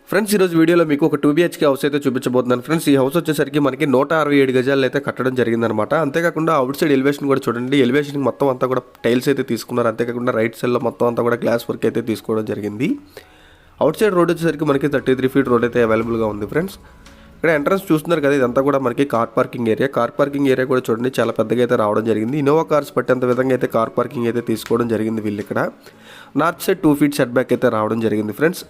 Friends ఈరోజు వీడియోలో మీకు ఒక 2 BHK హౌస్ అయితే చూపించబోతున్నాను ఫ్రెండ్స్. ఈ హౌస్ వచ్చేసరికి మనకి 167 గజాలు అయితే కట్టడం జరిగిందనమాట. అంతేకాకుండా అవుట్ సైడ్ ఎలివేషన్ కూడా చూడండి. ఎలివేషన్కి మొత్తం అంతా కూడా టైల్స్ అయితే తీసుకున్నారు. అంతేకాకుండా రైట్ సైడ్లో మొత్తం అంతా కూడా గ్లాస్ వర్క్ అయితే తీసుకోవడం జరిగింది. అవుట్ సైడ్ రోడ్ వచ్చేసరికి మనకి 33 ఫీట్ రోడ్ అయితే అవైలబుల్గా ఉంది ఫ్రెండ్స్. ఇక్కడ ఎంట్రన్స్ చూస్తున్నారు కదా, ఇదంతా కూడా మనకి car parking area. Car parking area కూడా చూడండి చాలా పెద్దగా అయితే రావడం జరిగింది. ఇన్నోవా కార్స్ పట్టేంత విధంగా అయితే కార్ పార్కింగ్ అయితే తీసుకోవడం జరిగింది వీళ్ళు. ఇక్కడ north side 2 feet set back అయితే రావడం జరిగింది ఫ్రెండ్స్.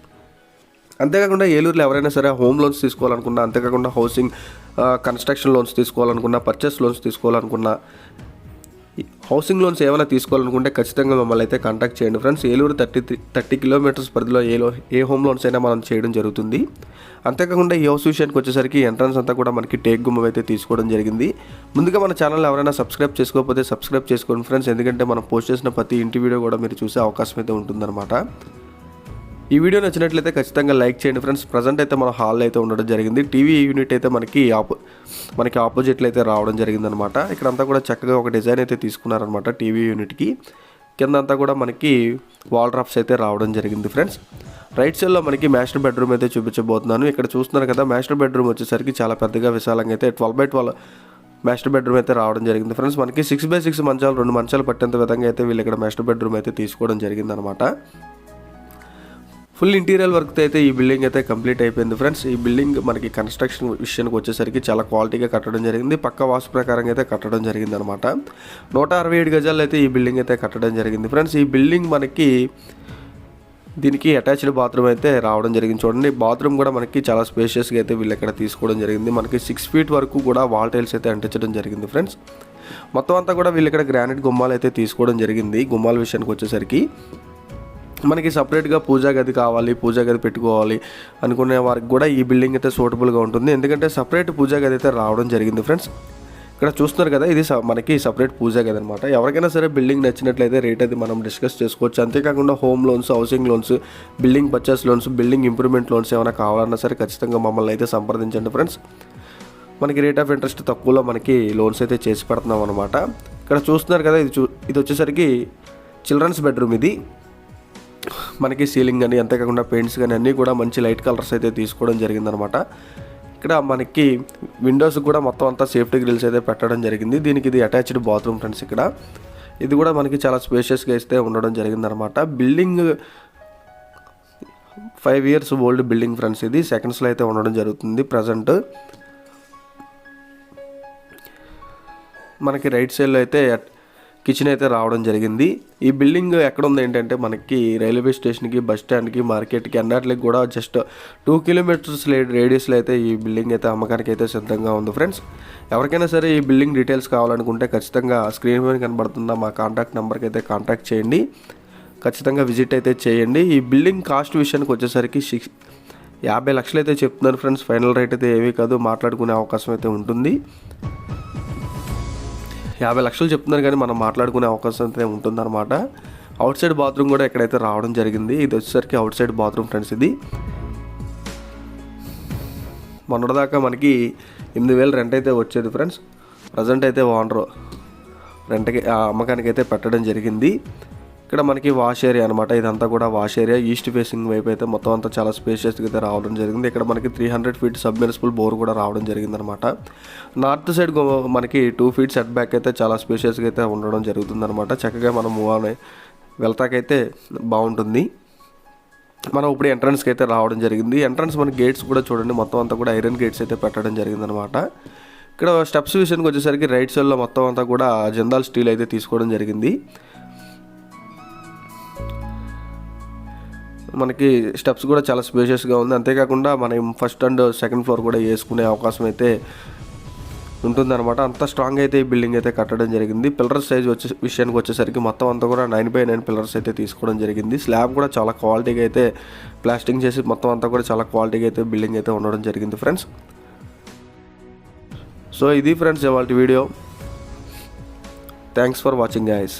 అంతేకాకుండా ఏలూరులో ఎవరైనా సరే హోమ్ లోన్స్ తీసుకోవాలనుకున్నా, అంతేకాకుండా హౌసింగ్ కన్స్ట్రక్షన్ లోన్స్ తీసుకోవాలనుకున్నా, పర్చేస్ లోన్స్ తీసుకోవాలనుకున్నా, హౌసింగ్ లోన్స్ ఏమైనా తీసుకోవాలనుకుంటే ఖచ్చితంగా మమ్మల్ని అయితే కాంటాక్ట్ చేయండి ఫ్రెండ్స్. ఏలూరు 30 కిలోమీటర్స్ పరిధిలో ఏ హోమ్ లోన్స్ అయినా మనం చేయడం జరుగుతుంది. అంతేకాకుండా ఈ హౌస్ విషయానికి వచ్చేసరికి ఎంట్రన్స్ అంతా కూడా మనకి టేక్ గుమ్మం అయితే తీసుకోవడం జరిగింది. ముందుగా మన ఛానల్ ఎవరైనా సబ్స్క్రైబ్ చేసుకోకపోతే సబ్స్క్రైబ్ చేసుకోండి ఫ్రెండ్స్, ఎందుకంటే మనం పోస్ట్ చేసిన ప్రతి ఇంటి వీడియో కూడా మీరు చూసే అవకాశం అయితే ఉంటుందన్నమాట. ఈ వీడియో నచ్చినట్లయితే ఖచ్చితంగా లైక్ చేయండి ఫ్రెండ్స్. ప్రజెంట్ అయితే మన హాల్ అయితే ఉండడం జరిగింది. టీవీ యూనిట్ అయితే మనకి ఆపోజిట్లో అయితే రావడం జరిగిందనమాట. ఇక్కడంతా కూడా చక్కగా ఒక డిజైన్ అయితే తీసుకున్నారనమాట టీవీ యూనిట్కి. కింద అంతా కూడా మనకి వాల్ డ్రాప్స్ అయితే రావడం జరిగింది ఫ్రెండ్స్. రైట్ సైడ్లో మనకి మాస్టర్ బెడ్రూమ్ అయితే చూపించబోతున్నాను. ఇక్కడ చూస్తున్నారు కదా, మాస్టర్ బెడ్రూమ్ వచ్చేసరికి చాలా పెద్దగా విశాలంగా అయితే 12x12 మాస్టర్ బెడ్రూమ్ అయితే రావడం జరిగింది ఫ్రెండ్స్. మనకి 6x6 మంచాలు, 2 మంచాలు పట్టేంత విధంగా అయితే వీళ్ళు ఇక్కడ మాస్టర్ బెడ్రూమ్ అయితే తీసుకోవడం జరిగిందనమాట. ఫుల్ ఇంటీరియర్ వర్క్తో అయితే ఈ బిల్డింగ్ అయితే కంప్లీట్ అయిపోయింది ఫ్రెండ్స్. ఈ బిల్డింగ్ మనకి కన్స్ట్రక్షన్ విషయానికి వచ్చేసరికి చాలా క్వాలిటీగా కట్టడం జరిగింది. పక్క వాస్తు ప్రకారంగా అయితే కట్టడం జరిగింది అనమాట. 167 గజాలు అయితే ఈ బిల్డింగ్ అయితే కట్టడం జరిగింది ఫ్రెండ్స్. ఈ బిల్డింగ్ మనకి దీనికి అటాచ్డ్ బాత్రూమ్ అయితే రావడం జరిగింది. చూడండి, బాత్రూమ్ కూడా మనకి చాలా స్పేషియస్గా అయితే వీళ్ళు ఇక్కడ తీసుకోవడం జరిగింది. మనకి 6 ఫీట్ వరకు కూడా వాల్ టైల్స్ అయితే అంటించడం జరిగింది ఫ్రెండ్స్. మొత్తం అంతా కూడా వీళ్ళు ఇక్కడ గ్రానైట్ గుమ్మాలు అయితే తీసుకోవడం జరిగింది. గుమ్మాల విషయానికి వచ్చేసరికి మనకి సపరేట్గా పూజా గది కావాలి, పూజా గది పెట్టుకోవాలి అనుకునే వారికి కూడా ఈ బిల్డింగ్ అయితే సూటబుల్గా ఉంటుంది. ఎందుకంటే సపరేట్ పూజా గది అయితే రావడం జరిగింది ఫ్రెండ్స్. ఇక్కడ చూస్తున్నారు కదా, ఇది మనకి సపరేట్ పూజా గది అనమాట. ఎవరికైనా సరే బిల్డింగ్ నచ్చినట్లయితే రేట్ అది మనం డిస్కస్ చేసుకోవచ్చు. అంతేకాకుండా home loans, housing loans, building purchase loans, building improvement loans ఏమైనా కావాలన్నా సరే ఖచ్చితంగా మమ్మల్ని అయితే సంప్రదించండి ఫ్రెండ్స్. మనకి రేట్ ఆఫ్ ఇంట్రెస్ట్ తక్కువలో మనకి లోన్స్ అయితే చేసి పెడుతున్నాం అనమాట. ఇక్కడ చూస్తున్నారు కదా, ఇది వచ్చేసరికి చిల్డ్రన్స్ బెడ్రూమ్. ఇది మనకి సీలింగ్ కానీ, అంతేకాకుండా పెయింట్స్ కానీ అన్నీ కూడా మంచి లైట్ కలర్స్ అయితే తీసుకోవడం జరిగిందనమాట. ఇక్కడ మనకి విండోస్ కూడా మొత్తం అంతా సేఫ్టీ గ్రిల్స్ అయితే పెట్టడం జరిగింది. దీనికి ఇది అటాచ్డ్ బాత్రూమ్ ఫ్రెండ్స్. ఇక్కడ ఇది కూడా మనకి చాలా స్పేషియస్గా అయితే ఉండడం జరిగిందనమాట. Building 5 years old building friends. ఇది సెకండ్స్లో అయితే ఉండడం జరుగుతుంది ప్రజెంట్. మనకి రైట్ సైడ్లో అయితే కిచెన్ అయితే రావడం జరిగింది. ఈ బిల్డింగ్ ఎక్కడ ఉంది ఏంటంటే మనకి రైల్వే స్టేషన్కి, బస్ స్టాండ్కి, మార్కెట్కి అన్నిటికి కూడా జస్ట్ 2 kilometers రేడియస్లో అయితే ఈ బిల్డింగ్ అయితే అమ్మకానికి అయితే సిద్ధంగా ఉంది ఫ్రెండ్స్. ఎవరికైనా సరే ఈ బిల్డింగ్ డీటెయిల్స్ కావాలనుకుంటే ఖచ్చితంగా స్క్రీన్ పైన కనబడుతున్న మా కాంటాక్ట్ నెంబర్కి అయితే కాంటాక్ట్ చేయండి. ఖచ్చితంగా విజిట్ అయితే చేయండి. ఈ బిల్డింగ్ కాస్ట్ విషయానికి వచ్చేసరికి 50 లక్షలు అయితే చెప్తున్నారు ఫ్రెండ్స్. ఫైనల్ రేట్ అయితే ఏమీ కాదు, మాట్లాడుకునే అవకాశం అయితే ఉంటుంది. 50 లక్షలు చెప్తున్నారు కానీ మనం మాట్లాడుకునే అవకాశం అయితే ఉంటుందన్నమాట. అవుట్ సైడ్ బాత్రూమ్ కూడా ఎక్కడైతే రావడం జరిగింది. ఇది వచ్చేసరికి అవుట్ సైడ్ బాత్రూమ్ ఫ్రెండ్స్. ఇది మొన్నటిదాకా మనకి 8,000 రెంట్ అయితే వచ్చేది ఫ్రెండ్స్. ప్రజెంట్ అయితే ఓనర్ రెంట్కి అమ్మకానికి అయితే పెట్టడం జరిగింది. ఇక్కడ మనకి వాష్ ఏరియా అనమాట. ఇదంతా కూడా వాష్ ఏరియా. ఈస్ట్ ఫేసింగ్ వైపు అయితే మొత్తం అంతా చాలా స్పేషియస్గా అయితే రావడం జరిగింది. ఇక్కడ మనకి 300 feet సబ్మెర్సిబుల్ బోర్ కూడా రావడం జరిగింది అనమాట. నార్త్ సైడ్ మనకి 2 feet సెట్ బ్యాక్ అయితే చాలా స్పేషియస్గా అయితే ఉండడం జరుగుతుంది అనమాట. చక్కగా మనం మూవ్ అని వెళ్తాకైతే బాగుంటుంది. మనం ఇప్పుడు ఎంట్రన్స్కి అయితే రావడం జరిగింది. ఎంట్రన్స్ మన గేట్స్ కూడా చూడండి, మొత్తం అంతా కూడా ఐరన్ గేట్స్ అయితే పెట్టడం జరిగింది అనమాట. ఇక్కడ స్టెప్స్ విషయానికి వచ్చేసరికి రైట్ సైడ్లో మొత్తం అంతా కూడా జిందాల్ స్టీల్ అయితే తీసుకోవడం జరిగింది. మనకి స్టెప్స్ కూడా చాలా స్పేషియస్గా ఉంది. అంతేకాకుండా మనం ఫస్ట్ అండ్ సెకండ్ ఫ్లోర్ కూడా వేసుకునే అవకాశం అయితే ఉంటుందన్నమాట. అంత స్ట్రాంగ్ అయితే ఈ బిల్డింగ్ అయితే కట్టడం జరిగింది. పిల్లర్స్ సైజ్ విషయానికి వచ్చేసరికి మొత్తం అంతా కూడా 9x9 పిల్లర్స్ అయితే తీసుకోవడం జరిగింది. స్లాబ్ కూడా చాలా క్వాలిటీగా అయితే ప్లాస్టింగ్ చేసి మొత్తం అంతా కూడా చాలా క్వాలిటీగా అయితే బిల్డింగ్ అయితే ఉండడం జరిగింది ఫ్రెండ్స్. సో ఇది ఫ్రెండ్స్ ఇవాళ video. Thanks for watching guys.